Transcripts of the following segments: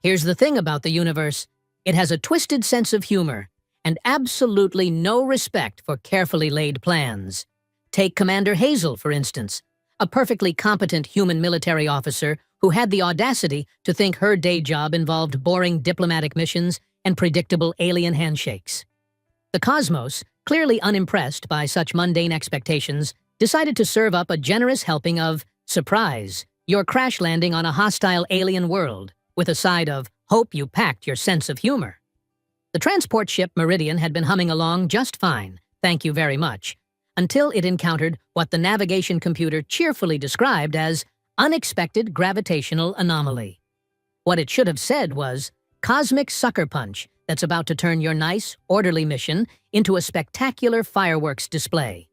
Here's the thing about the universe. It has a twisted sense of humor and absolutely no respect for carefully laid plans. Take Commander Hazel, for instance, a perfectly competent human military officer who had the audacity to think her day job involved boring diplomatic missions and predictable alien handshakes. The cosmos, clearly unimpressed by such mundane expectations, decided to serve up a generous helping of, surprise, you're crash landing on a hostile alien world, with a side of, hope you packed your sense of humor. The transport ship Meridian had been humming along just fine, thank you very much, until it encountered what the navigation computer cheerfully described as unexpected gravitational anomaly. What it should have said was, cosmic sucker punch that's about to turn your nice, orderly mission into a spectacular fireworks display.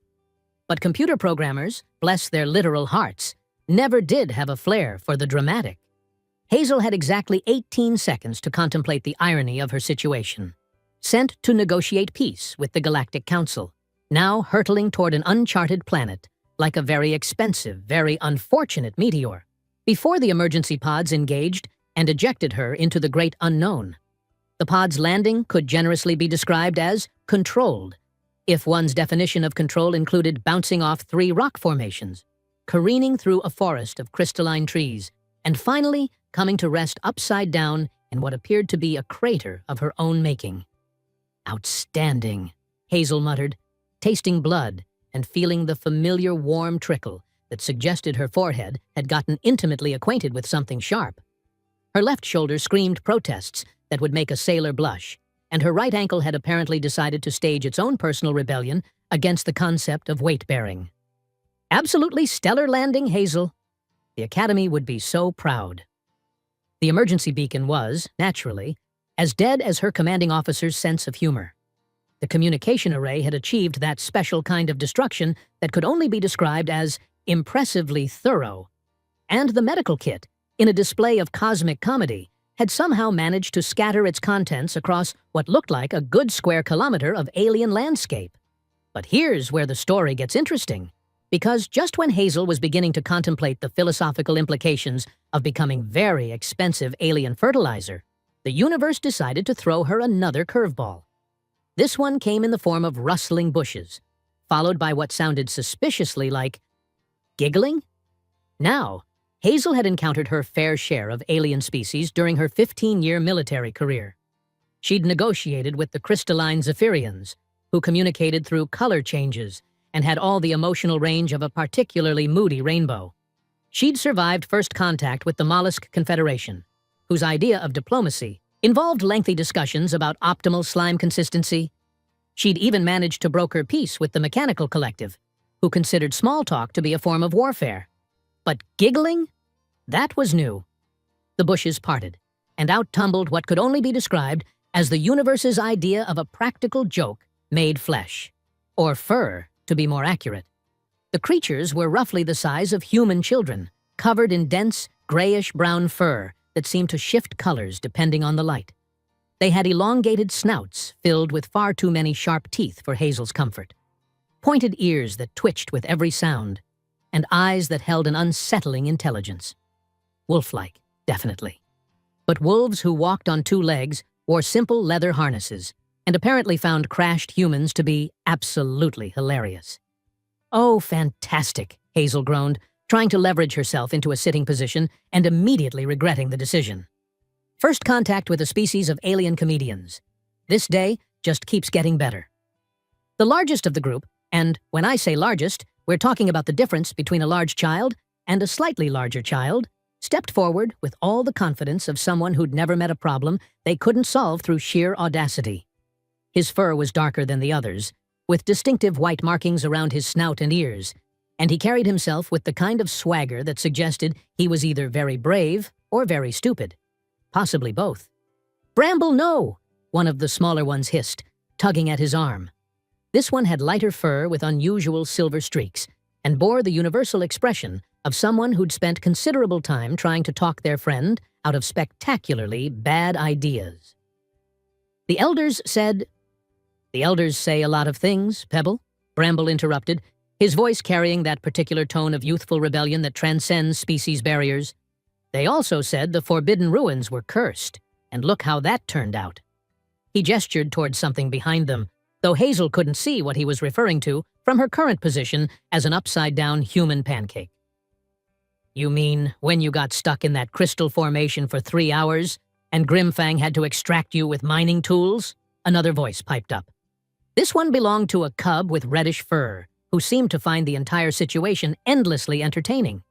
But computer programmers, bless their literal hearts, never did have a flair for the dramatic. Hazel had exactly 18 seconds to contemplate the irony of her situation. Sent to negotiate peace with the Galactic Council, now hurtling toward an uncharted planet, like a very expensive, very unfortunate meteor, before the emergency pods engaged and ejected her into the great unknown. The pod's landing could generously be described as controlled, if one's definition of control included bouncing off 3 rock formations, careening through a forest of crystalline trees, and finally coming to rest upside down in what appeared to be a crater of her own making. Outstanding, Hazel muttered, tasting blood and feeling the familiar warm trickle that suggested her forehead had gotten intimately acquainted with something sharp. Her left shoulder screamed protests that would make a sailor blush, and her right ankle had apparently decided to stage its own personal rebellion against the concept of weight-bearing. Absolutely stellar landing, Hazel. The Academy would be so proud. The emergency beacon was, naturally, as dead as her commanding officer's sense of humor. The communication array had achieved that special kind of destruction that could only be described as impressively thorough. And the medical kit, in a display of cosmic comedy, had somehow managed to scatter its contents across what looked like a good square kilometer of alien landscape. But here's where the story gets interesting, because just when Hazel was beginning to contemplate the philosophical implications of becoming very expensive alien fertilizer, the universe decided to throw her another curveball. This one came in the form of rustling bushes, followed by what sounded suspiciously like giggling. Now, Hazel had encountered her fair share of alien species during her 15-year military career. She'd negotiated with the crystalline Zephyrians, who communicated through color changes and had all the emotional range of a particularly moody rainbow. She'd survived first contact with the Mollusk Confederation, whose idea of diplomacy involved lengthy discussions about optimal slime consistency. She'd even managed to broker peace with the Mechanical Collective, who considered small talk to be a form of warfare. But giggling? That was new. The bushes parted, and out tumbled what could only be described as the universe's idea of a practical joke made flesh. Or fur, to be more accurate. The creatures were roughly the size of human children, covered in dense, grayish-brown fur that seemed to shift colors depending on the light. They had elongated snouts filled with far too many sharp teeth for Hazel's comfort, pointed ears that twitched with every sound, and eyes that held an unsettling intelligence. Wolf-like, definitely. But wolves who walked on 2 legs wore simple leather harnesses and apparently found crashed humans to be absolutely hilarious. Oh, fantastic, Hazel groaned, trying to leverage herself into a sitting position and immediately regretting the decision. First contact with a species of alien comedians. This day just keeps getting better. The largest of the group, and when I say largest, we're talking about the difference between a large child and a slightly larger child, stepped forward with all the confidence of someone who'd never met a problem they couldn't solve through sheer audacity. His fur was darker than the others, with distinctive white markings around his snout and ears, and he carried himself with the kind of swagger that suggested he was either very brave or very stupid. Possibly both. "Bramble, no!" one of the smaller ones hissed, tugging at his arm. This one had lighter fur with unusual silver streaks, and bore the universal expression of someone who'd spent considerable time trying to talk their friend out of spectacularly bad ideas. The elders said, "The elders say a lot of things, Pebble," Bramble interrupted, his voice carrying that particular tone of youthful rebellion that transcends species barriers. They also said the forbidden ruins were cursed, and look how that turned out. He gestured towards something behind them, though Hazel couldn't see what he was referring to from her current position as an upside-down human pancake. You mean when you got stuck in that crystal formation for 3 hours, and Grimfang had to extract you with mining tools? Another voice piped up. This one belonged to a cub with reddish fur, who seemed to find the entire situation endlessly entertaining.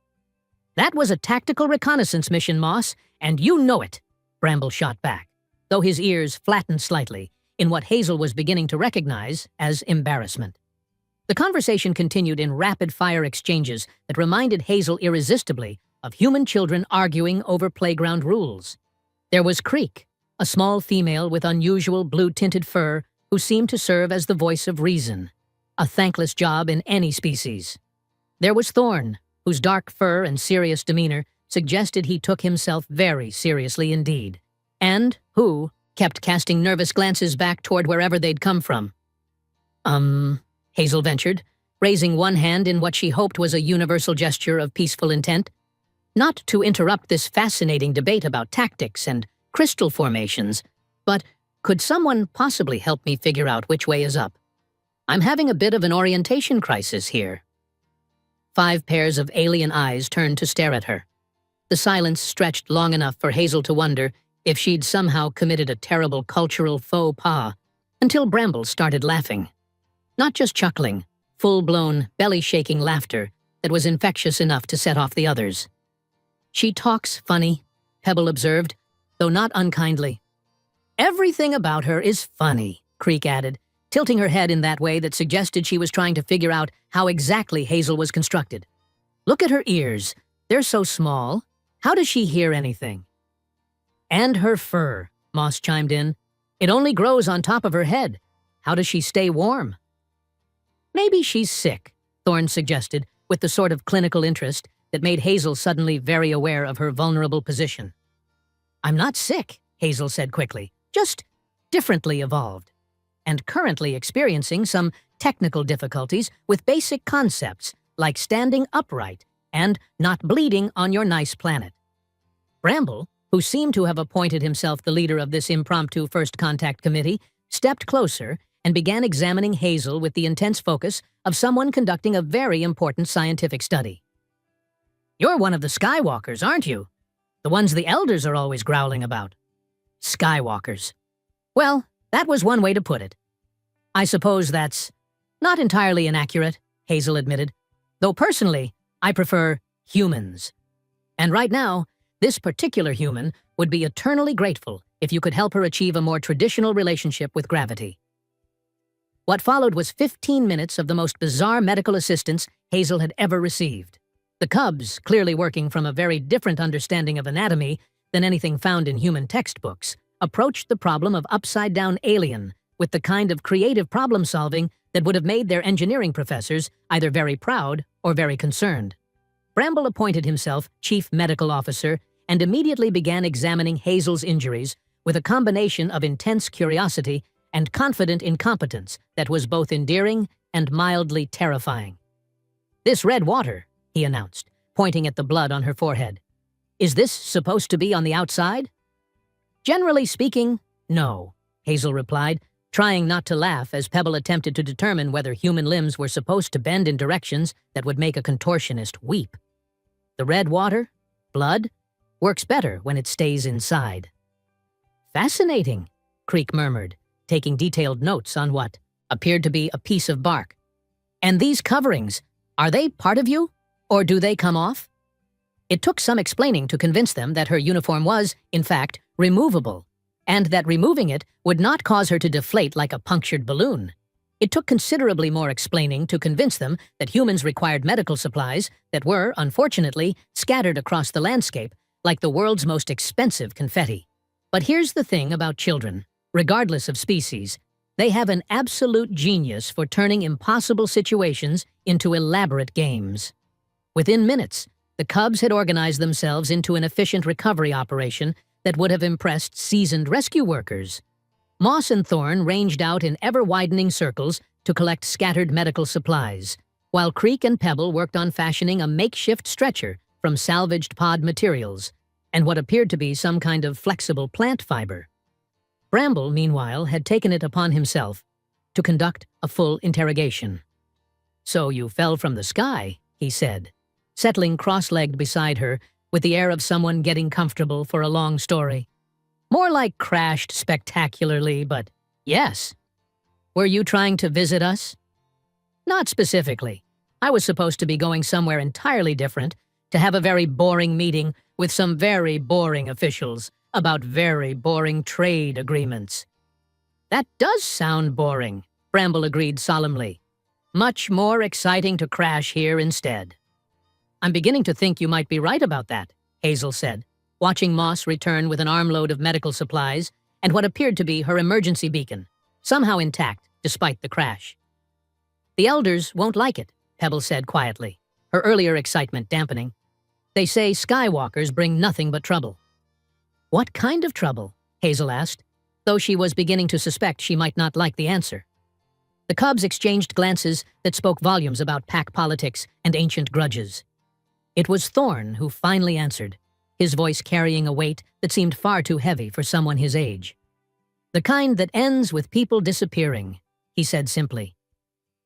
That was a tactical reconnaissance mission, Moss, and you know it, Bramble shot back, though his ears flattened slightly in what Hazel was beginning to recognize as embarrassment. The conversation continued in rapid-fire exchanges that reminded Hazel irresistibly of human children arguing over playground rules. There was Creek, a small female with unusual blue-tinted fur who seemed to serve as the voice of reason, a thankless job in any species. There was Thorn, whose dark fur and serious demeanor suggested he took himself very seriously indeed, and who kept casting nervous glances back toward wherever they'd come from. Hazel ventured, raising one hand in what she hoped was a universal gesture of peaceful intent. Not to interrupt this fascinating debate about tactics and crystal formations, but could someone possibly help me figure out which way is up? I'm having a bit of an orientation crisis here. 5 pairs of alien eyes turned to stare at her. The silence stretched long enough for Hazel to wonder if she'd somehow committed a terrible cultural faux pas, until Bramble started laughing. Not just chuckling, full-blown, belly-shaking laughter that was infectious enough to set off the others. She talks funny, Pebble observed, though not unkindly. Everything about her is funny, Creek added, tilting her head in that way that suggested she was trying to figure out how exactly Hazel was constructed. Look at her ears. They're so small. How does she hear anything? And her fur, Moss chimed in. It only grows on top of her head. How does she stay warm? Maybe she's sick, Thorne suggested, with the sort of clinical interest that made Hazel suddenly very aware of her vulnerable position. I'm not sick, Hazel said quickly, just differently evolved, and currently experiencing some technical difficulties with basic concepts like standing upright and not bleeding on your nice planet. Bramble, who seemed to have appointed himself the leader of this impromptu first contact committee, stepped closer and began examining Hazel with the intense focus of someone conducting a very important scientific study. You're one of the Skywalkers, aren't you? The ones the elders are always growling about. Skywalkers. Well, that was one way to put it. I suppose that's not entirely inaccurate, Hazel admitted, though personally, I prefer humans. And right now, this particular human would be eternally grateful if you could help her achieve a more traditional relationship with gravity. What followed was 15 minutes of the most bizarre medical assistance Hazel had ever received. The Cubs, clearly working from a very different understanding of anatomy than anything found in human textbooks, approached the problem of upside-down alien with the kind of creative problem-solving that would have made their engineering professors either very proud or very concerned. Bramble appointed himself chief medical officer and immediately began examining Hazel's injuries with a combination of intense curiosity and confident incompetence that was both endearing and mildly terrifying. This red water, he announced, pointing at the blood on her forehead. Is this supposed to be on the outside? Generally speaking, no, Hazel replied, trying not to laugh as Pebble attempted to determine whether human limbs were supposed to bend in directions that would make a contortionist weep. The red water, blood, works better when it stays inside. Fascinating, Creek murmured, taking detailed notes on what appeared to be a piece of bark. And these coverings, are they part of you, or do they come off? It took some explaining to convince them that her uniform was, in fact, removable, and that removing it would not cause her to deflate like a punctured balloon. It took considerably more explaining to convince them that humans required medical supplies that were, unfortunately, scattered across the landscape like the world's most expensive confetti. But here's the thing about children. Regardless of species, they have an absolute genius for turning impossible situations into elaborate games. Within minutes, the Cubs had organized themselves into an efficient recovery operation that would have impressed seasoned rescue workers. Moss and Thorne ranged out in ever-widening circles to collect scattered medical supplies, while Creek and Pebble worked on fashioning a makeshift stretcher from salvaged pod materials, and what appeared to be some kind of flexible plant fiber. Bramble, meanwhile, had taken it upon himself to conduct a full interrogation. "So you fell from the sky," he said, settling cross-legged beside her with the air of someone getting comfortable for a long story. "More like crashed spectacularly, but yes. Were you trying to visit us?" "Not specifically. I was supposed to be going somewhere entirely different to have a very boring meeting with some very boring officials about very boring trade agreements." "That does sound boring," Bramble agreed solemnly. "Much more exciting to crash here instead." "I'm beginning to think you might be right about that," Hazel said, watching Moss return with an armload of medical supplies and what appeared to be her emergency beacon, somehow intact despite the crash. "The elders won't like it," Pebble said quietly, her earlier excitement dampening. "They say skywalkers bring nothing but trouble." "What kind of trouble?" Hazel asked, though she was beginning to suspect she might not like the answer. The cubs exchanged glances that spoke volumes about pack politics and ancient grudges. It was Thorn who finally answered, his voice carrying a weight that seemed far too heavy for someone his age. "The kind that ends with people disappearing," he said simply.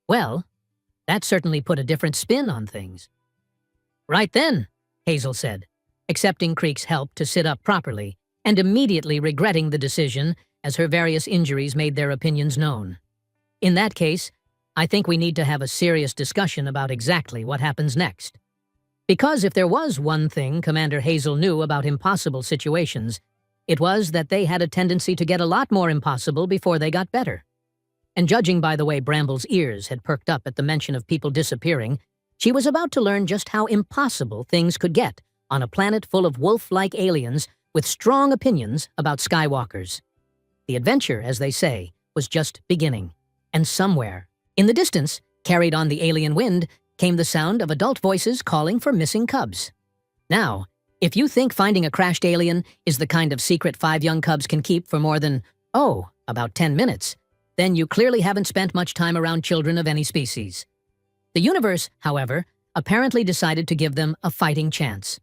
"Well, that certainly put a different spin on things." "Right then," Hazel said, accepting Creek's help to sit up properly and immediately regretting the decision as her various injuries made their opinions known. "In that case, I think we need to have a serious discussion about exactly what happens next. Because if there was one thing Commander Hazel knew about impossible situations, it was that they had a tendency to get a lot more impossible before they got better. And judging by the way Bramble's ears had perked up at the mention of people disappearing, she was about to learn just how impossible things could get on a planet full of wolf-like aliens with strong opinions about skywalkers. The adventure, as they say, was just beginning. And somewhere, in the distance, carried on the alien wind, came the sound of adult voices calling for missing cubs. Now, if you think finding a crashed alien is the kind of secret 5 young cubs can keep for more than, about 10 minutes, then you clearly haven't spent much time around children of any species. The universe, however, apparently decided to give them a fighting chance,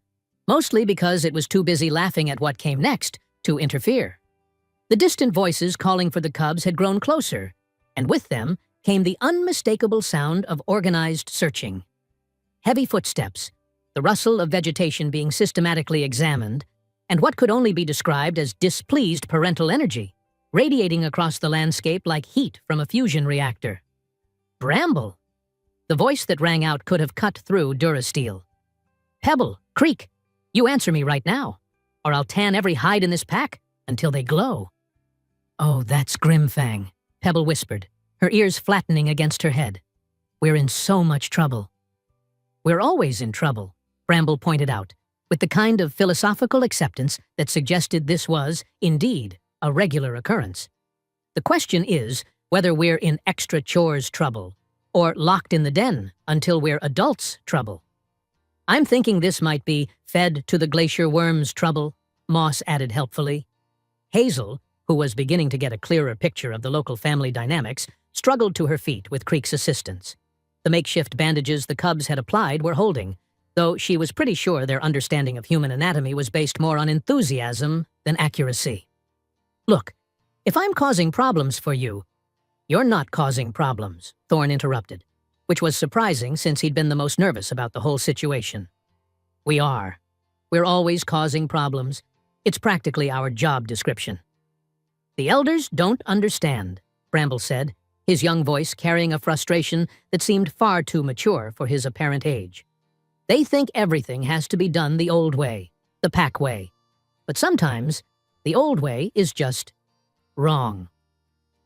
mostly because it was too busy laughing at what came next to interfere. The distant voices calling for the cubs had grown closer, and with them came the unmistakable sound of organized searching. Heavy footsteps, the rustle of vegetation being systematically examined, and what could only be described as displeased parental energy, radiating across the landscape like heat from a fusion reactor. "Bramble!" The voice that rang out could have cut through Durasteel. "Pebble, Creek, you answer me right now, or I'll tan every hide in this pack until they glow." "Oh, that's Grimfang," Pebble whispered, her ears flattening against her head. "We're in so much trouble." "We're always in trouble," Bramble pointed out, with the kind of philosophical acceptance that suggested this was, indeed, a regular occurrence. "The question is whether we're in extra chores trouble, or locked in the den until we're adults trouble." "I'm thinking this might be fed to the glacier worms trouble," Moss added helpfully. Hazel, who was beginning to get a clearer picture of the local family dynamics, struggled to her feet with Creek's assistance. The makeshift bandages the cubs had applied were holding, though she was pretty sure their understanding of human anatomy was based more on enthusiasm than accuracy. "Look, if I'm causing problems for you—" "You're not causing problems," Thorn interrupted, which was surprising since he'd been the most nervous about the whole situation. "We are. We're always causing problems. It's practically our job description." "The elders don't understand," Bramble said, his young voice carrying a frustration that seemed far too mature for his apparent age. "They think everything has to be done the old way, the pack way. But sometimes, the old way is just wrong."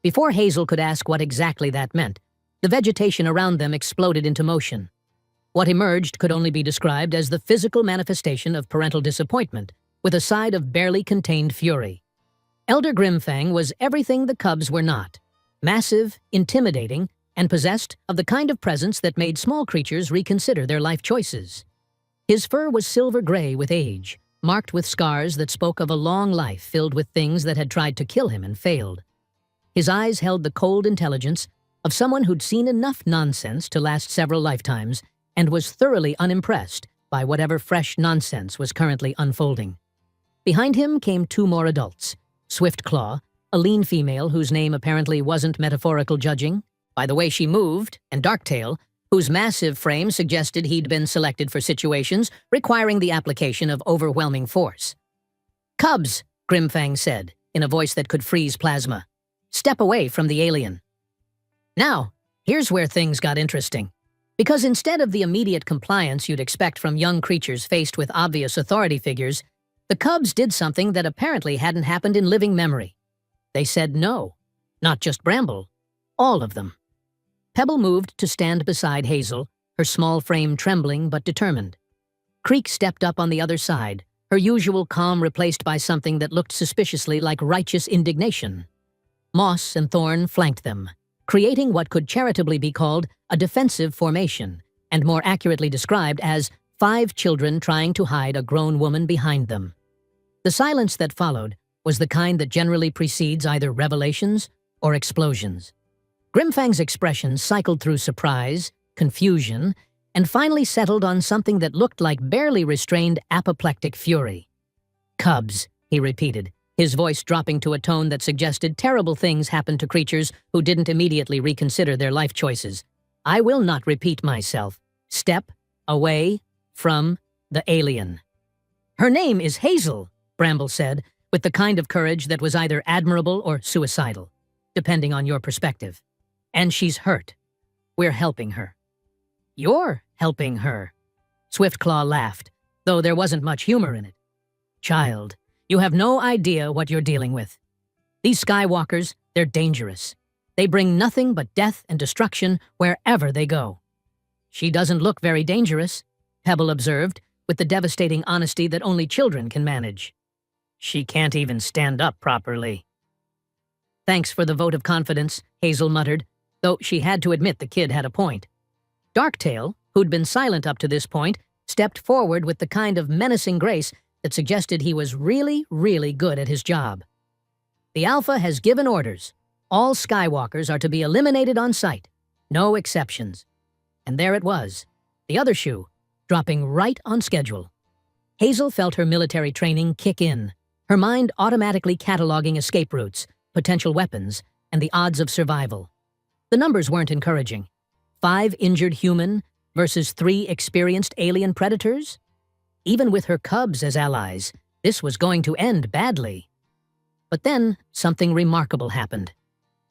Before Hazel could ask what exactly that meant, the vegetation around them exploded into motion. What emerged could only be described as the physical manifestation of parental disappointment, with a side of barely contained fury. Elder Grimfang was everything the cubs were not: massive, intimidating, and possessed of the kind of presence that made small creatures reconsider their life choices. His fur was silver gray with age, marked with scars that spoke of a long life filled with things that had tried to kill him and failed. His eyes held the cold intelligence of someone who'd seen enough nonsense to last several lifetimes and was thoroughly unimpressed by whatever fresh nonsense was currently unfolding. Behind him came two more adults, Swiftclaw, a lean female whose name apparently wasn't metaphorical judging, by the way she moved, and Darktail, whose massive frame suggested he'd been selected for situations requiring the application of overwhelming force. "Cubs," Grimfang said, in a voice that could freeze plasma. "Step away from the alien." Now, here's where things got interesting. Because instead of the immediate compliance you'd expect from young creatures faced with obvious authority figures, the cubs did something that apparently hadn't happened in living memory. They said no. Not just Bramble. All of them. Pebble moved to stand beside Hazel, her small frame trembling but determined. Creek stepped up on the other side, her usual calm replaced by something that looked suspiciously like righteous indignation. Moss and Thorn flanked them, creating what could charitably be called a defensive formation, and more accurately described as 5 children trying to hide a grown woman behind them. The silence that followed was the kind that generally precedes either revelations or explosions. Grimfang's expression cycled through surprise, confusion, and finally settled on something that looked like barely restrained apoplectic fury. "Cubs," he repeated, his voice dropping to a tone that suggested terrible things happened to creatures who didn't immediately reconsider their life choices. "I will not repeat myself. Step away from the alien." "Her name is Hazel," Bramble said, with the kind of courage that was either admirable or suicidal, depending on your perspective. "And she's hurt. We're helping her." "You're helping her," Swiftclaw laughed, though there wasn't much humor in it. "Child, you have no idea what you're dealing with. These Skywalkers, they're dangerous. They bring nothing but death and destruction wherever they go." "She doesn't look very dangerous," Pebble observed, with the devastating honesty that only children can manage. "She can't even stand up properly." "Thanks for the vote of confidence," Hazel muttered, though she had to admit the kid had a point. Darktail, who'd been silent up to this point, stepped forward with the kind of menacing grace that suggested he was really, really good at his job. "The Alpha has given orders. All Skywalkers are to be eliminated on sight. No exceptions." And there it was, the other shoe, dropping right on schedule. Hazel felt her military training kick in, her mind automatically cataloging escape routes, potential weapons, and the odds of survival. The numbers weren't encouraging. 5 injured human versus 3 experienced alien predators? Even with her cubs as allies, this was going to end badly. But then, something remarkable happened.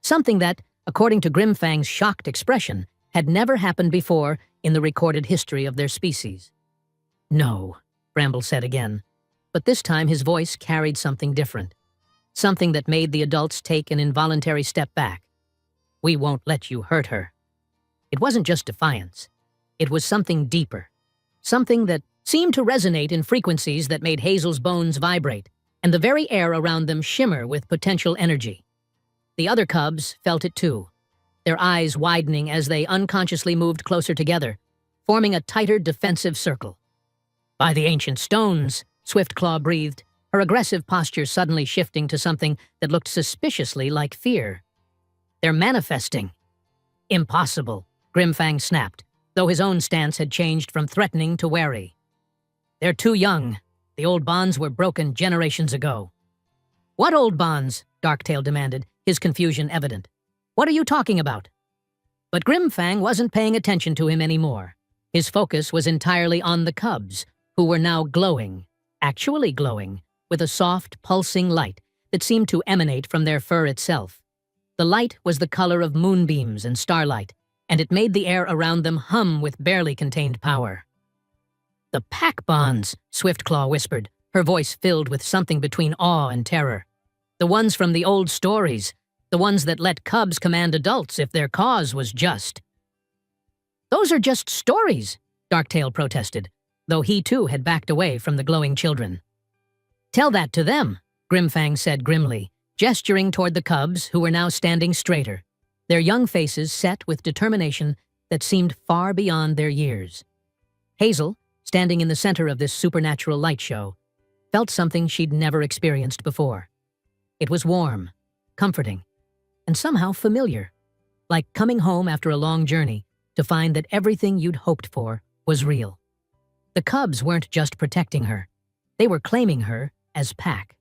Something that, according to Grimfang's shocked expression, had never happened before in the recorded history of their species. "No," Bramble said again, but this time his voice carried something different. Something that made the adults take an involuntary step back. "We won't let you hurt her." It wasn't just defiance. It was something deeper. Something that seemed to resonate in frequencies that made Hazel's bones vibrate, and the very air around them shimmer with potential energy. The other cubs felt it too, their eyes widening as they unconsciously moved closer together, forming a tighter defensive circle. "By the ancient stones," Swiftclaw breathed, her aggressive posture suddenly shifting to something that looked suspiciously like fear. "They're manifesting." "Impossible," Grimfang snapped, though his own stance had changed from threatening to wary. "They're too young. The old bonds were broken generations ago." "What old bonds?" Darktail demanded, his confusion evident. "What are you talking about?" But Grimfang wasn't paying attention to him anymore. His focus was entirely on the cubs, who were now glowing, actually glowing, with a soft, pulsing light that seemed to emanate from their fur itself. The light was the color of moonbeams and starlight, and it made the air around them hum with barely contained power. "The pack bonds," Swiftclaw whispered, her voice filled with something between awe and terror. "The ones from the old stories, the ones that let cubs command adults if their cause was just." "Those are just stories," Darktail protested, though he too had backed away from the glowing children. "Tell that to them," Grimfang said grimly, gesturing toward the cubs who were now standing straighter, their young faces set with determination that seemed far beyond their years. Hazel, standing in the center of this supernatural light show, felt something she'd never experienced before. It was warm, comforting, and somehow familiar, like coming home after a long journey to find that everything you'd hoped for was real. The cubs weren't just protecting her. They were claiming her, as pack.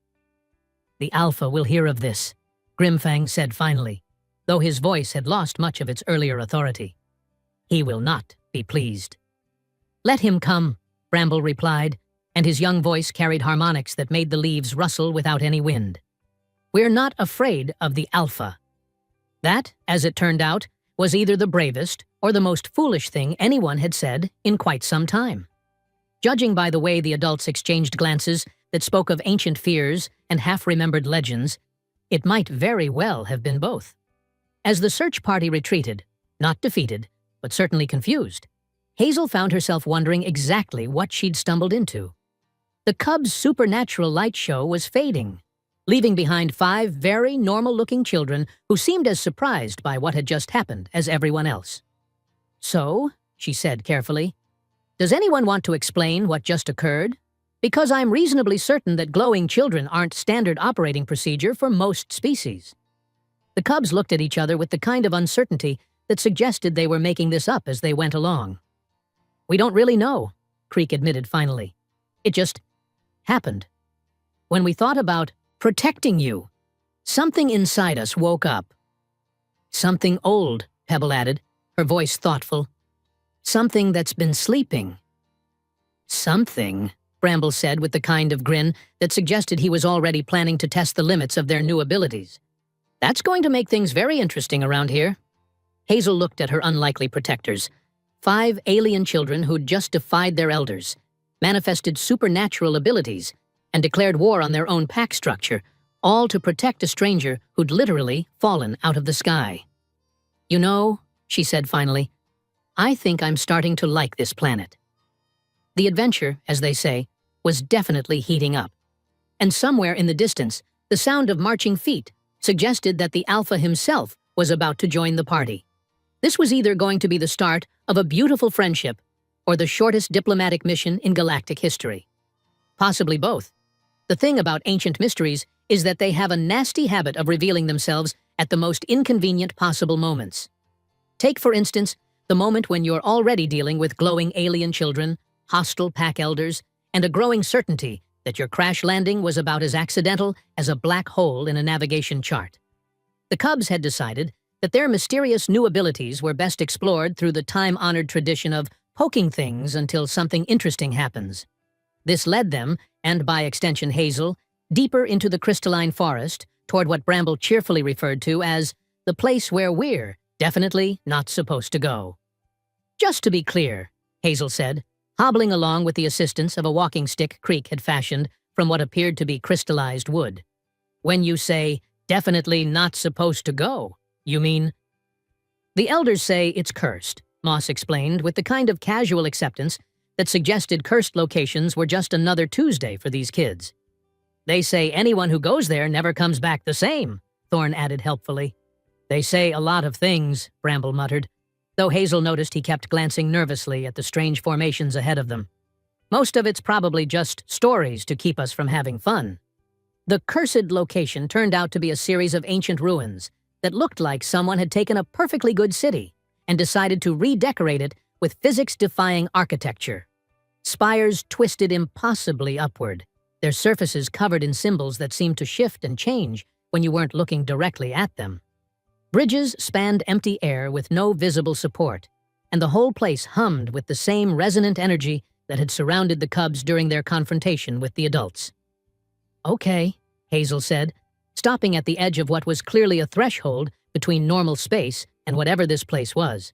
"The Alpha will hear of this," Grimfang said finally, though his voice had lost much of its earlier authority. "He will not be pleased." "Let him come," Bramble replied, and his young voice carried harmonics that made the leaves rustle without any wind. "We're not afraid of the Alpha." That, as it turned out, was either the bravest or the most foolish thing anyone had said in quite some time. Judging by the way the adults exchanged glances that spoke of ancient fears and half-remembered legends, it might very well have been both. As the search party retreated, not defeated, but certainly confused, Hazel found herself wondering exactly what she'd stumbled into. The Cubs' supernatural light show was fading, leaving behind 5 very normal-looking children who seemed as surprised by what had just happened as everyone else. "So," she said carefully, "does anyone want to explain what just occurred? Because I'm reasonably certain that glowing children aren't standard operating procedure for most species." The Cubs looked at each other with the kind of uncertainty that suggested they were making this up as they went along. "We don't really know," Creek admitted finally. "It just happened. When we thought about protecting you, something inside us woke up." "Something old," Pebble added, her voice thoughtful. "Something that's been sleeping." "Something," Bramble said with the kind of grin that suggested he was already planning to test the limits of their new abilities. "That's going to make things very interesting around here." Hazel looked at her unlikely protectors. 5 alien children who'd just defied their elders, manifested supernatural abilities, and declared war on their own pack structure, all to protect a stranger who'd literally fallen out of the sky. "You know," she said finally, "I think I'm starting to like this planet." The adventure, as they say, was definitely heating up. And somewhere in the distance, the sound of marching feet suggested that the Alpha himself was about to join the party. This was either going to be the start of a beautiful friendship or the shortest diplomatic mission in galactic history. Possibly both. The thing about ancient mysteries is that they have a nasty habit of revealing themselves at the most inconvenient possible moments. Take, for instance, the moment when you're already dealing with glowing alien children, hostile pack elders, and a growing certainty that your crash landing was about as accidental as a black hole in a navigation chart. The Cubs had decided that their mysterious new abilities were best explored through the time-honored tradition of poking things until something interesting happens. This led them, and by extension Hazel, deeper into the crystalline forest, toward what Bramble cheerfully referred to as the place where we're definitely not supposed to go. "Just to be clear," Hazel said, hobbling along with the assistance of a walking stick Creek had fashioned from what appeared to be crystallized wood. "When you say, definitely not supposed to go, you mean—" "The elders say it's cursed," Moss explained with the kind of casual acceptance that suggested cursed locations were just another Tuesday for these kids. "They say anyone who goes there never comes back the same," Thorne added helpfully. "They say a lot of things," Bramble muttered, though Hazel noticed he kept glancing nervously at the strange formations ahead of them. "Most of it's probably just stories to keep us from having fun." The cursed location turned out to be a series of ancient ruins that looked like someone had taken a perfectly good city and decided to redecorate it with physics-defying architecture. Spires twisted impossibly upward, their surfaces covered in symbols that seemed to shift and change when you weren't looking directly at them. Bridges spanned empty air with no visible support, and the whole place hummed with the same resonant energy that had surrounded the Cubs during their confrontation with the adults. "Okay," Hazel said, stopping at the edge of what was clearly a threshold between normal space and whatever this place was.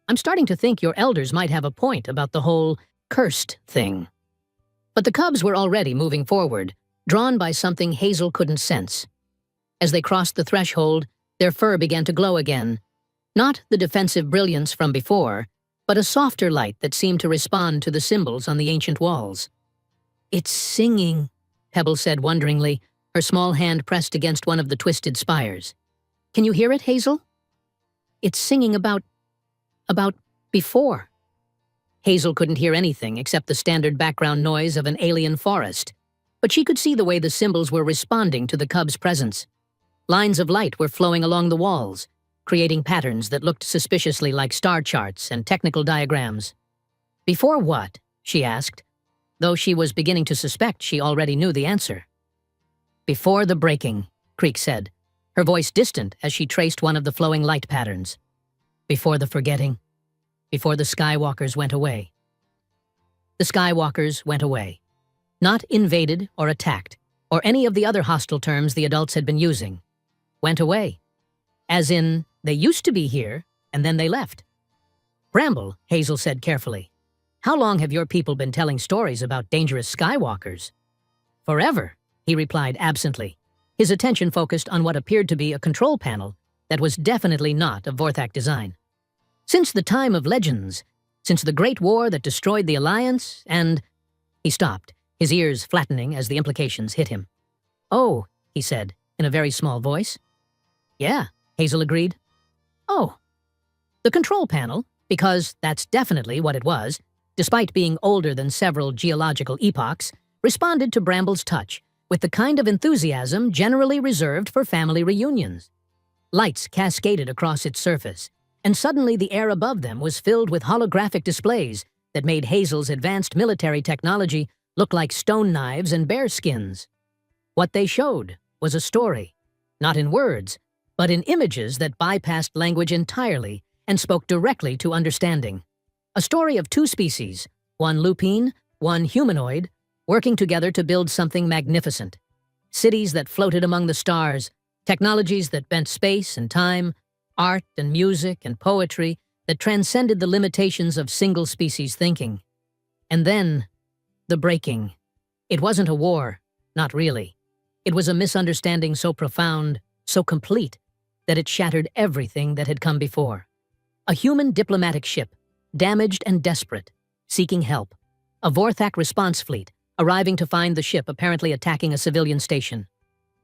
"I'm starting to think your elders might have a point about the whole cursed thing." But the Cubs were already moving forward, drawn by something Hazel couldn't sense. As they crossed the threshold, their fur began to glow again. Not the defensive brilliance from before, but a softer light that seemed to respond to the symbols on the ancient walls. "It's singing," Pebble said wonderingly, her small hand pressed against one of the twisted spires. "Can you hear it, Hazel?" "It's singing about before." Hazel couldn't hear anything except the standard background noise of an alien forest, but she could see the way the symbols were responding to the Cubs' presence. Lines of light were flowing along the walls, creating patterns that looked suspiciously like star charts and technical diagrams. "Before what?" she asked, though she was beginning to suspect she already knew the answer. Before the breaking, Creek said, her voice distant as she traced one of the flowing light patterns. Before the forgetting. Before the Skywalkers went away. The Skywalkers went away. Not invaded or attacked, or any of the other hostile terms the adults had been using. Went away. As in, they used to be here, and then they left. Bramble, Hazel said carefully. How long have your people been telling stories about dangerous Skywalkers? Forever, he replied absently, his attention focused on what appeared to be a control panel that was definitely not of Vorthak design. Since the time of legends, since the Great War that destroyed the Alliance, and... He stopped, his ears flattening as the implications hit him. Oh, he said, in a very small voice. Yeah, Hazel agreed. Oh. The control panel, because that's definitely what it was, despite being older than several geological epochs, responded to Bramble's touch with the kind of enthusiasm generally reserved for family reunions. Lights cascaded across its surface, and suddenly the air above them was filled with holographic displays that made Hazel's advanced military technology look like stone knives and bear skins. What they showed was a story, not in words, but in images that bypassed language entirely and spoke directly to understanding. A story of two species, one lupine, one humanoid, working together to build something magnificent. Cities that floated among the stars, technologies that bent space and time, art and music and poetry that transcended the limitations of single-species thinking. And then, the breaking. It wasn't a war, not really. It was a misunderstanding so profound, so complete, that it shattered everything that had come before. A human diplomatic ship, damaged and desperate, seeking help. A Vorthak response fleet, arriving to find the ship apparently attacking a civilian station.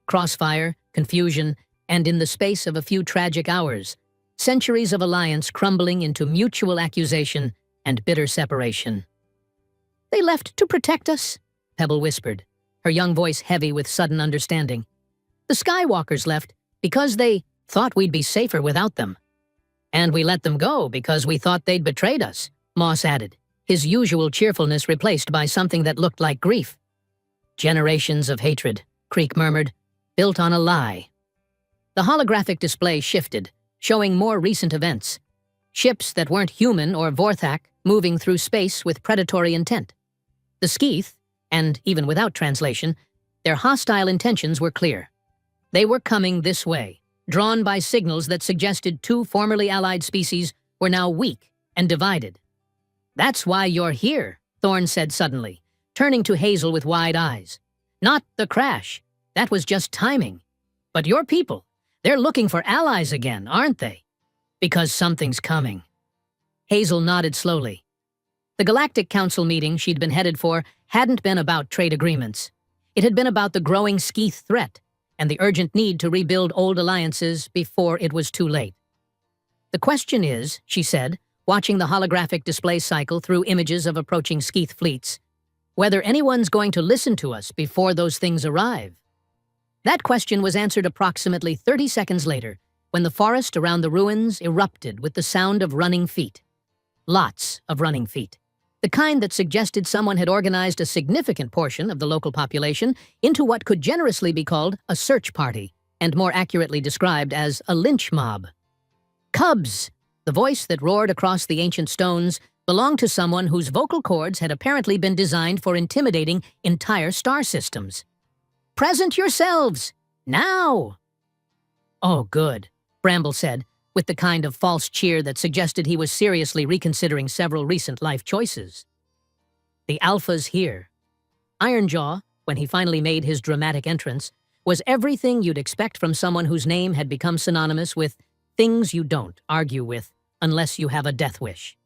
Crossfire, confusion, and in the space of a few tragic hours, centuries of alliance crumbling into mutual accusation and bitter separation. They left to protect us, Pebble whispered, her young voice heavy with sudden understanding. The Skywalkers left because they thought we'd be safer without them. And we let them go because we thought they'd betrayed us, Moss added, his usual cheerfulness replaced by something that looked like grief. Generations of hatred, Creek murmured, built on a lie. The holographic display shifted, showing more recent events. Ships that weren't human or Vorthak moving through space with predatory intent. The Skeeth, and even without translation, their hostile intentions were clear. They were coming this way, drawn by signals that suggested two formerly allied species were now weak and divided. That's why you're here, Thorne said suddenly, turning to Hazel with wide eyes. Not the crash. That was just timing. But your people, they're looking for allies again, aren't they? Because something's coming. Hazel nodded slowly. The Galactic Council meeting she'd been headed for hadn't been about trade agreements. It had been about the growing Skeeth threat and the urgent need to rebuild old alliances before it was too late. The question is, she said, watching the holographic display cycle through images of approaching Skeeth fleets, whether anyone's going to listen to us before those things arrive. That question was answered approximately 30 seconds later, when the forest around the ruins erupted with the sound of running feet. Lots of running feet. The kind that suggested someone had organized a significant portion of the local population into what could generously be called a search party, and more accurately described as a lynch mob. Cubs! The voice that roared across the ancient stones belonged to someone whose vocal cords had apparently been designed for intimidating entire star systems. Present yourselves! Now! Oh, good, Bramble said, with the kind of false cheer that suggested he was seriously reconsidering several recent life choices. The Alpha's here. Ironjaw, when he finally made his dramatic entrance, was everything you'd expect from someone whose name had become synonymous with things you don't argue with unless you have a death wish.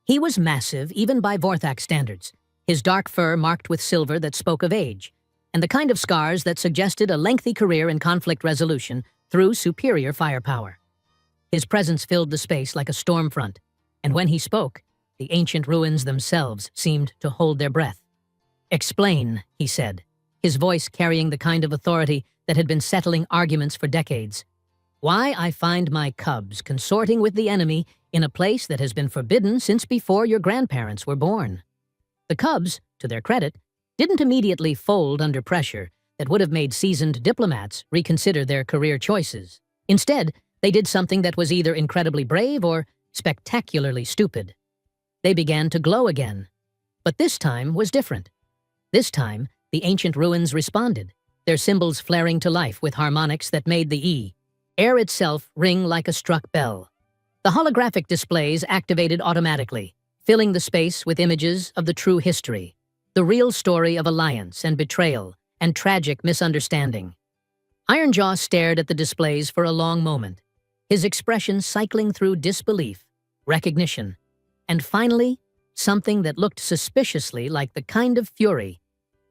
He was massive even by Vorthak standards, his dark fur marked with silver that spoke of age, and the kind of scars that suggested a lengthy career in conflict resolution through superior firepower. His presence filled the space like a storm front, and when he spoke, the ancient ruins themselves seemed to hold their breath. Explain, he said, his voice carrying the kind of authority that had been settling arguments for decades. Why I find my cubs consorting with the enemy in a place that has been forbidden since before your grandparents were born. The cubs, to their credit, didn't immediately fold under pressure that would have made seasoned diplomats reconsider their career choices. Instead, they did something that was either incredibly brave or spectacularly stupid. They began to glow again. But this time was different. This time, the ancient ruins responded, their symbols flaring to life with harmonics that made the air itself ring like a struck bell. The holographic displays activated automatically, filling the space with images of the true history, the real story of alliance and betrayal and tragic misunderstanding. Ironjaw stared at the displays for a long moment, his expression cycling through disbelief, recognition, and finally, something that looked suspiciously like the kind of fury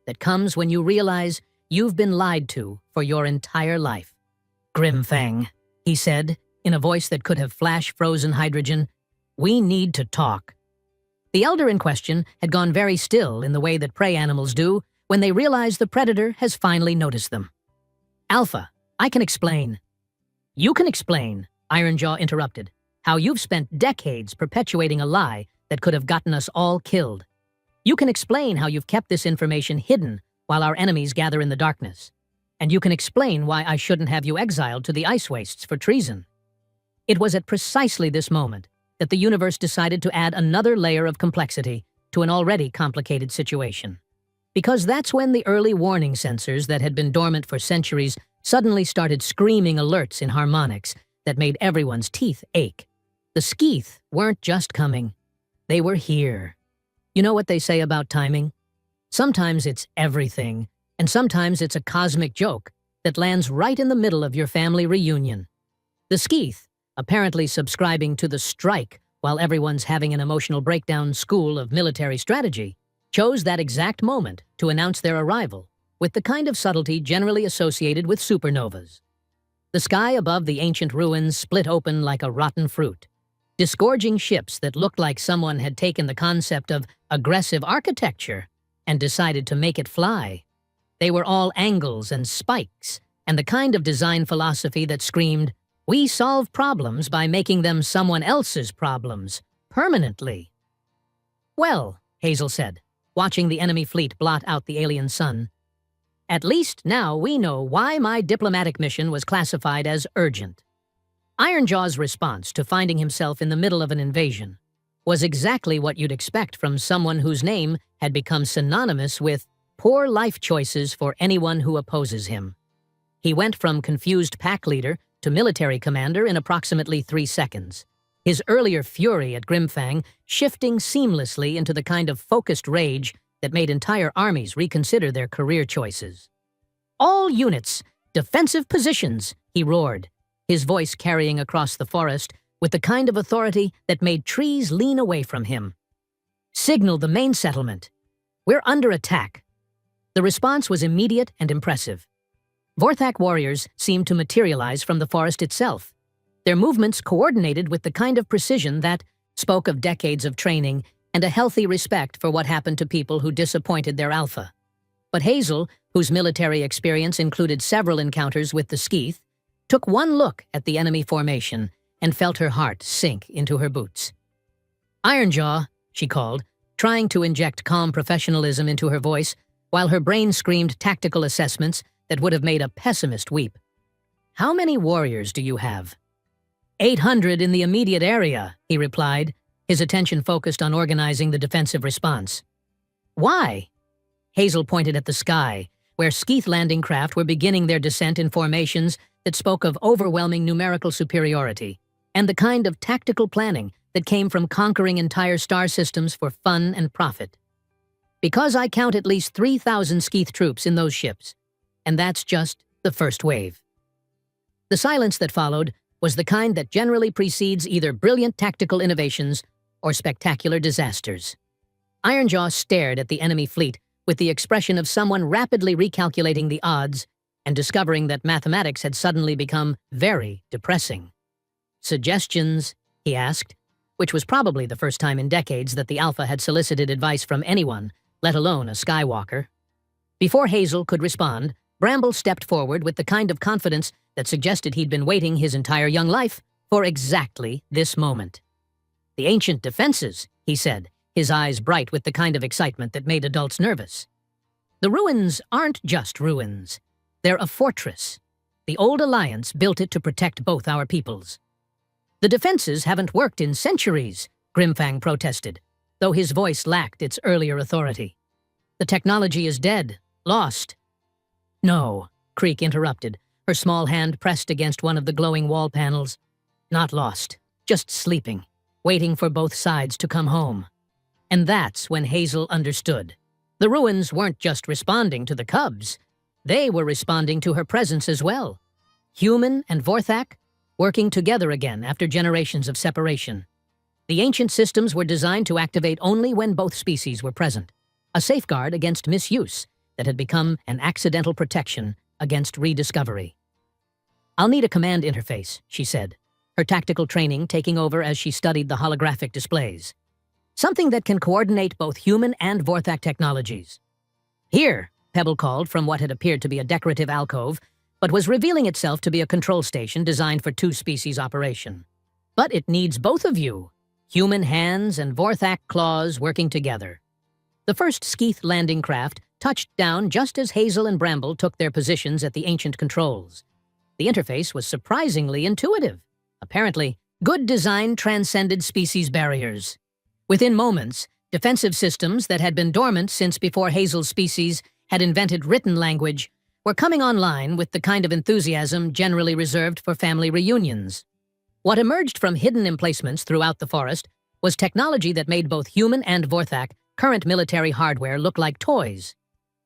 that comes when you realize you've been lied to for your entire life. "Grimfang," he said, in a voice that could have flash-frozen hydrogen, "we need to talk." The elder in question had gone very still in the way that prey animals do when they realize the predator has finally noticed them. "Alpha, I can explain." "You can explain," Ironjaw interrupted, "how you've spent decades perpetuating a lie that could have gotten us all killed. You can explain how you've kept this information hidden while our enemies gather in the darkness. And you can explain why I shouldn't have you exiled to the ice wastes for treason." It was at precisely this moment that the universe decided to add another layer of complexity to an already complicated situation. Because that's when the early warning sensors that had been dormant for centuries suddenly started screaming alerts in harmonics that made everyone's teeth ache. The Skeeth weren't just coming. They were here. You know what they say about timing? Sometimes it's everything, and sometimes it's a cosmic joke that lands right in the middle of your family reunion. The Skeeth, apparently subscribing to the strike while everyone's having an emotional breakdown school of military strategy, chose that exact moment to announce their arrival with the kind of subtlety generally associated with supernovas. The sky above the ancient ruins split open like a rotten fruit, disgorging ships that looked like someone had taken the concept of aggressive architecture and decided to make it fly. They were all angles and spikes, and the kind of design philosophy that screamed, "We solve problems by making them someone else's problems, permanently." "Well," Hazel said, watching the enemy fleet blot out the alien sun, "at least now we know why my diplomatic mission was classified as urgent." Ironjaw's response to finding himself in the middle of an invasion was exactly what you'd expect from someone whose name had become synonymous with poor life choices for anyone who opposes him. He went from confused pack leader to military commander in approximately 3 seconds, his earlier fury at Grimfang shifting seamlessly into the kind of focused rage that made entire armies reconsider their career choices. "All units, defensive positions," he roared, his voice carrying across the forest with the kind of authority that made trees lean away from him. "Signal the main settlement. We're under attack." The response was immediate and impressive. Vorthak warriors seemed to materialize from the forest itself, their movements coordinated with the kind of precision that spoke of decades of training and a healthy respect for what happened to people who disappointed their alpha. But Hazel, whose military experience included several encounters with the Skeeth, took one look at the enemy formation and felt her heart sink into her boots. "Ironjaw," she called, trying to inject calm professionalism into her voice, while her brain screamed tactical assessments that would have made a pessimist weep. "How many warriors do you have?" 800 in the immediate area, he replied, his attention focused on organizing the defensive response. "Why?" Hazel pointed at the sky, where Skeeth landing craft were beginning their descent in formations that spoke of overwhelming numerical superiority, and the kind of tactical planning that came from conquering entire star systems for fun and profit. "Because I count at least 3,000 Skeeth troops in those ships, and that's just the first wave." The silence that followed was the kind that generally precedes either brilliant tactical innovations or spectacular disasters. Ironjaw stared at the enemy fleet with the expression of someone rapidly recalculating the odds and discovering that mathematics had suddenly become very depressing. "Suggestions?" he asked, which was probably the first time in decades that the Alpha had solicited advice from anyone, let alone a Skywalker. Before Hazel could respond, Bramble stepped forward with the kind of confidence that suggested he'd been waiting his entire young life for exactly this moment. "The ancient defenses," he said, his eyes bright with the kind of excitement that made adults nervous. The ruins aren't just ruins. They're a fortress. The old alliance built it to protect both our peoples. The defenses haven't worked in centuries, Grimfang protested, though his voice lacked its earlier authority. The technology is dead, lost. No, Creek interrupted, her small hand pressed against one of the glowing wall panels. Not lost, just sleeping, waiting for both sides to come home. And that's when Hazel understood. The ruins weren't just responding to the cubs. They were responding to her presence as well. Human and Vorthak, working together again after generations of separation. The ancient systems were designed to activate only when both species were present, a safeguard against misuse that had become an accidental protection against rediscovery. "I'll need a command interface," she said, her tactical training taking over as she studied the holographic displays. "Something that can coordinate both human and Vorthak technologies." "Here," Pebble called from what had appeared to be a decorative alcove, but was revealing itself to be a control station designed for two-species operation. "But it needs both of you, human hands and Vorthak claws working together." The first Skeeth landing craft touched down just as Hazel and Bramble took their positions at the ancient controls. The interface was surprisingly intuitive. Apparently, good design transcended species barriers. Within moments, defensive systems that had been dormant since before Hazel's species had invented written language were coming online with the kind of enthusiasm generally reserved for family reunions. What emerged from hidden emplacements throughout the forest was technology that made both human and Vorthak current military hardware look like toys.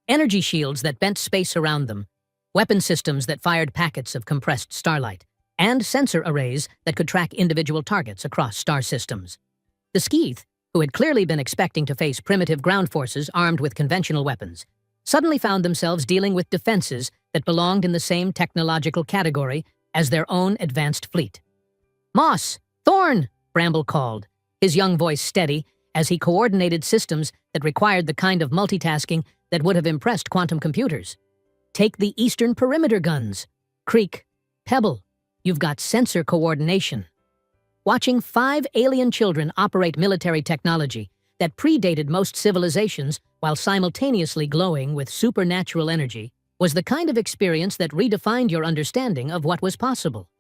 Energy shields that bent space around them, weapon systems that fired packets of compressed starlight, and sensor arrays that could track individual targets across star systems. The Skeeth, who had clearly been expecting to face primitive ground forces armed with conventional weapons, suddenly found themselves dealing with defenses that belonged in the same technological category as their own advanced fleet. "Moss! Thorn!" Bramble called, his young voice steady as he coordinated systems that required the kind of multitasking that would have impressed quantum computers. "Take the eastern perimeter guns. Creek, Pebble, you've got sensor coordination." Watching 5 alien children operate military technology that predated most civilizations while simultaneously glowing with supernatural energy was the kind of experience that redefined your understanding of what was possible.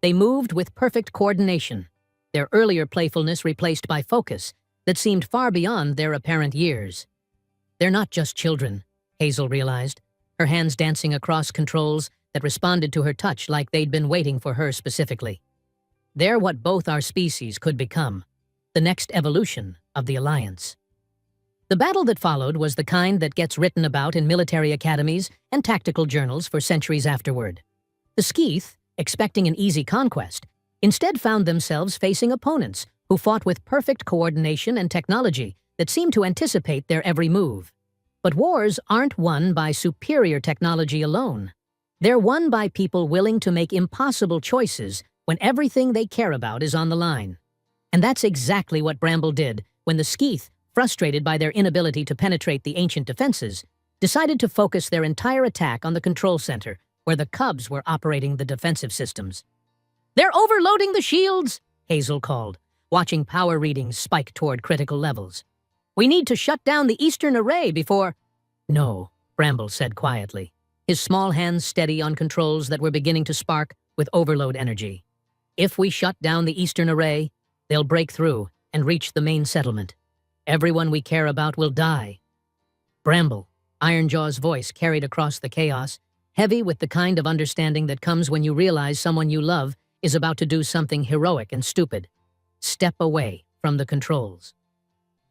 They moved with perfect coordination, their earlier playfulness replaced by focus that seemed far beyond their apparent years. They're not just children, Hazel realized, her hands dancing across controls that responded to her touch like they'd been waiting for her specifically. They're what both our species could become, the next evolution of the Alliance. The battle that followed was the kind that gets written about in military academies and tactical journals for centuries afterward. The Skeeth, expecting an easy conquest, instead found themselves facing opponents who fought with perfect coordination and technology that seemed to anticipate their every move. But wars aren't won by superior technology alone. They're won by people willing to make impossible choices when everything they care about is on the line. And that's exactly what Bramble did when the Skeeth, frustrated by their inability to penetrate the ancient defenses, decided to focus their entire attack on the control center, where the cubs were operating the defensive systems. "They're overloading the shields," Hazel called, watching power readings spike toward critical levels. "We need to shut down the eastern array before—" "No," Bramble said quietly, his small hands steady on controls that were beginning to spark with overload energy. "If we shut down the eastern array, they'll break through and reach the main settlement. Everyone we care about will die." Bramble, Ironjaw's voice carried across the chaos, heavy with the kind of understanding that comes when you realize someone you love is about to do something heroic and stupid. "Step away from the controls."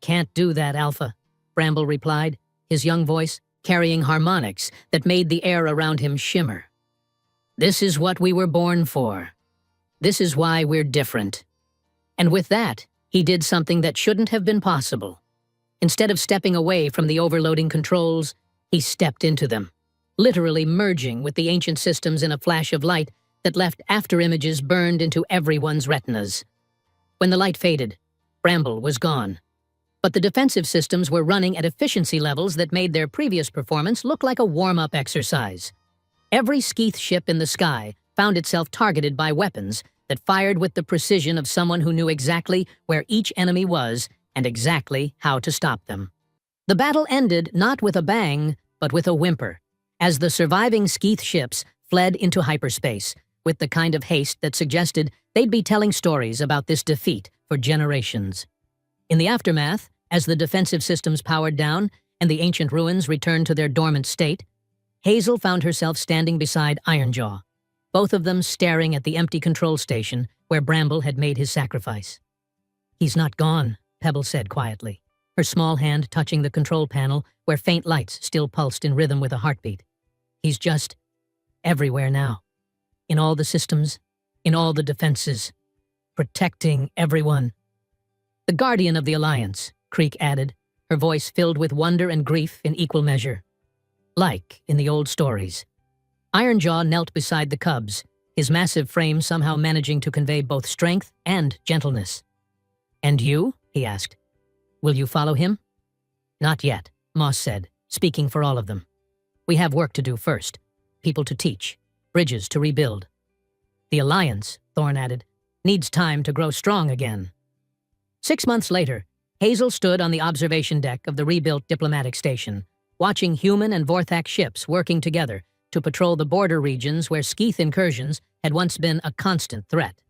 "Can't do that, Alpha," Bramble replied, his young voice carrying harmonics that made the air around him shimmer. "This is what we were born for. This is why we're different." And with that, he did something that shouldn't have been possible. Instead of stepping away from the overloading controls, he stepped into them, literally merging with the ancient systems in a flash of light that left afterimages burned into everyone's retinas. When the light faded, Bramble was gone. But the defensive systems were running at efficiency levels that made their previous performance look like a warm-up exercise. Every Skeeth ship in the sky found itself targeted by weapons that fired with the precision of someone who knew exactly where each enemy was and exactly how to stop them. The battle ended not with a bang, but with a whimper, as the surviving Skeeth ships fled into hyperspace with the kind of haste that suggested they'd be telling stories about this defeat for generations. In the aftermath, as the defensive systems powered down and the ancient ruins returned to their dormant state, Hazel found herself standing beside Ironjaw, both of them staring at the empty control station where Bramble had made his sacrifice. "He's not gone," Pebble said quietly, her small hand touching the control panel where faint lights still pulsed in rhythm with a heartbeat. "He's just everywhere now. In all the systems, in all the defenses, protecting everyone." "The Guardian of the Alliance," Creek added, her voice filled with wonder and grief in equal measure. "Like in the old stories." Ironjaw knelt beside the cubs, his massive frame somehow managing to convey both strength and gentleness. "And you?" he asked. "Will you follow him?" "Not yet," Moss said, speaking for all of them. "We have work to do first. People to teach, bridges to rebuild." "The Alliance," Thorne added, "needs time to grow strong again." 6 months later, Hazel stood on the observation deck of the rebuilt diplomatic station, watching human and Vorthak ships working together to patrol the border regions where Skeeth incursions had once been a constant threat.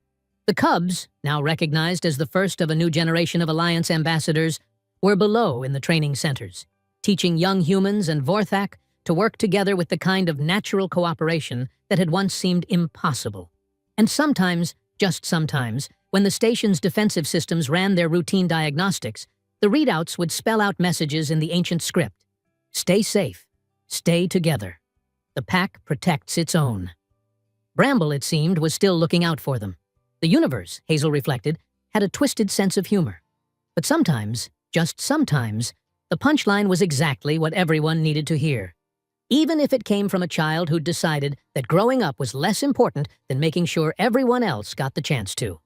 The Cubs, now recognized as the first of a new generation of Alliance ambassadors, were below in the training centers, teaching young humans and Vorthak to work together with the kind of natural cooperation that had once seemed impossible. And sometimes, just sometimes, when the station's defensive systems ran their routine diagnostics, the readouts would spell out messages in the ancient script. "Stay safe. Stay together. The pack protects its own." Bramble, it seemed, was still looking out for them. The universe, Hazel reflected, had a twisted sense of humor. But sometimes, just sometimes, the punchline was exactly what everyone needed to hear. Even if it came from a child who'd decided that growing up was less important than making sure everyone else got the chance to.